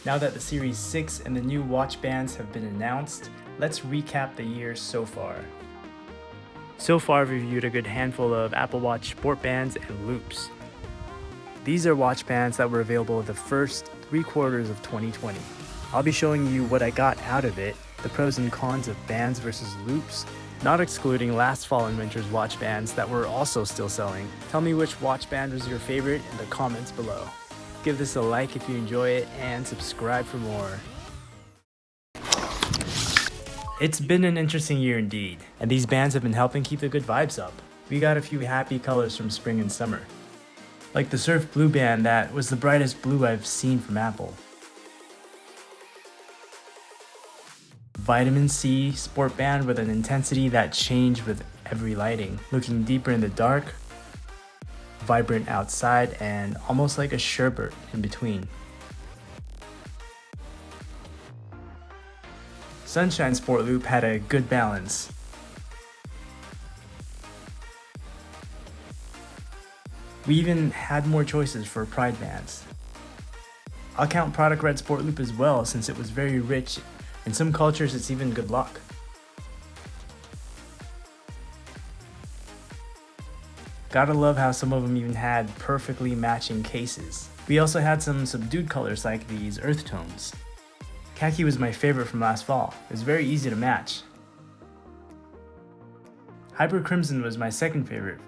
Now that the Series 6 and the new watch bands have been announced, let's recap the year so far. So far, I've reviewed a good handful of Apple Watch sport bands and loops. These are watch bands that were available the first 3 quarters of 2020. I'll be showing you what I got out of it, the pros and cons of bands versus loops, not excluding last fall and winter's watch bands that were also still selling. Tell me which watch band was your favorite in the comments below. Give this a like if you enjoy it and subscribe for more. It's been an interesting year indeed, and these bands have been helping keep the good vibes up. We got a few happy colors from spring and summer, like the Surf Blue band that was the brightest blue I've seen from Apple. Vitamin C sport band with an intensity that changed with every lighting, looking deeper in the dark, vibrant outside, and almost like a sherbet in between. Sunshine Sport Loop had a good balance. We even had more choices for Pride bands. I'll count Product Red Sport Loop as well, since it was very rich. In some cultures, it's even good luck. Gotta love how some of them even had perfectly matching cases. We also had some subdued colors like these earth tones. Khaki was my favorite from last fall. It was very easy to match. Hyper Crimson was my second favorite.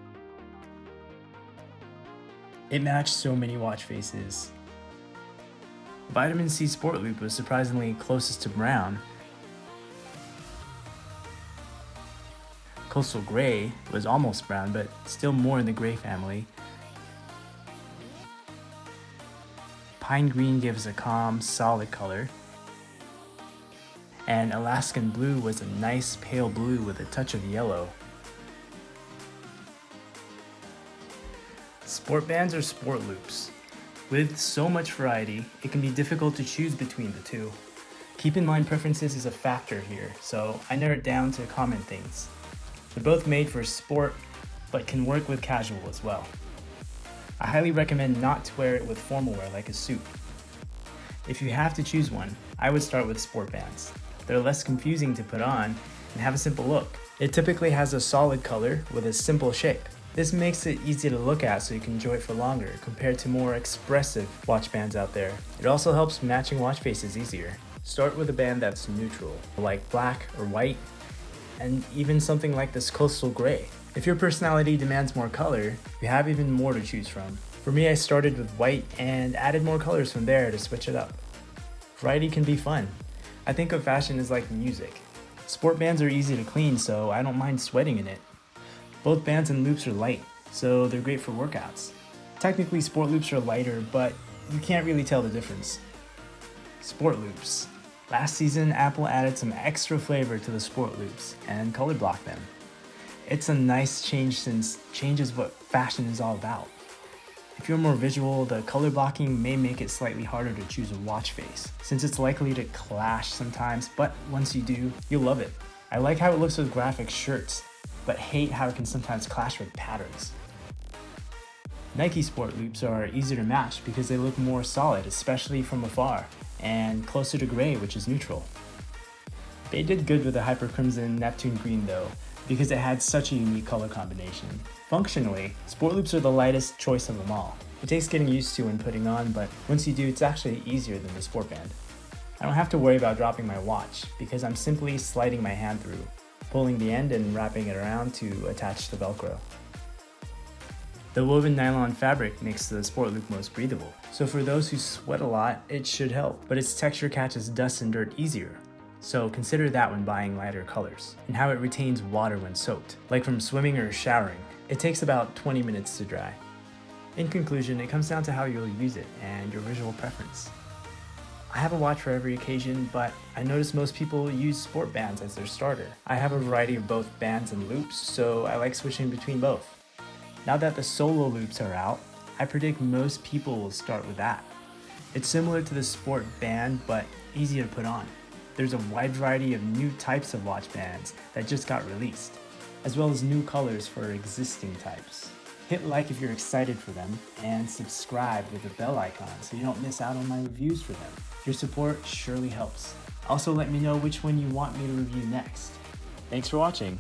It matched so many watch faces. Vitamin C Sport Loop was surprisingly closest to brown. Coastal Gray was almost brown, but still more in the gray family. Pine Green gives a calm, solid color. And Alaskan Blue was a nice pale blue with a touch of yellow. Sport bands or sport loops? With so much variety, it can be difficult to choose between the two. Keep in mind preferences is a factor here, so I narrowed it down to common things. They're both made for sport, but can work with casual as well. I highly recommend not to wear it with formal wear like a suit. If you have to choose one, I would start with sport bands. They're less confusing to put on and have a simple look. It typically has a solid color with a simple shape. This makes it easy to look at so you can enjoy it for longer compared to more expressive watch bands out there. It also helps matching watch faces easier. Start with a band that's neutral, like black or white, and even something like this Coastal Gray. If your personality demands more color, you have even more to choose from. For me, I started with white and added more colors from there to switch it up. Variety can be fun. I think of fashion as like music. Sport bands are easy to clean, so I don't mind sweating in it. Both bands and loops are light, so they're great for workouts. Technically, sport loops are lighter, but you can't really tell the difference. Sport loops. Last season, Apple added some extra flavor to the sport loops and color blocked them. It's a nice change since change is what fashion is all about. If you're more visual, the color blocking may make it slightly harder to choose a watch face, since it's likely to clash sometimes, but once you do, you'll love it. I like how it looks with graphic shirts, but hate how it can sometimes clash with patterns. Nike Sport Loops are easier to match because they look more solid, especially from afar, and closer to gray, which is neutral. They did good with the Hyper Crimson Neptune Green though, because it had such a unique color combination. Functionally, Sport Loops are the lightest choice of them all. It takes getting used to when putting on, but once you do, it's actually easier than the sport band. I don't have to worry about dropping my watch because I'm simply sliding my hand through, pulling the end and wrapping it around to attach the Velcro. The woven nylon fabric makes the Sport Loop most breathable, so for those who sweat a lot, it should help, but its texture catches dust and dirt easier. So consider that when buying lighter colors, and how it retains water when soaked, like from swimming or showering. It takes about 20 minutes to dry. In conclusion, it comes down to how you'll use it and your visual preference. I have a watch for every occasion, but I notice most people use sport bands as their starter. I have a variety of both bands and loops, so I like switching between both. Now that the solo loops are out, I predict most people will start with that. It's similar to the sport band, but easier to put on. There's a wide variety of new types of watch bands that just got released, as well as new colors for existing types. Hit like if you're excited for them, and subscribe with the bell icon so you don't miss out on my reviews for them. Your support surely helps. Also let me know which one you want me to review next. Thanks for watching.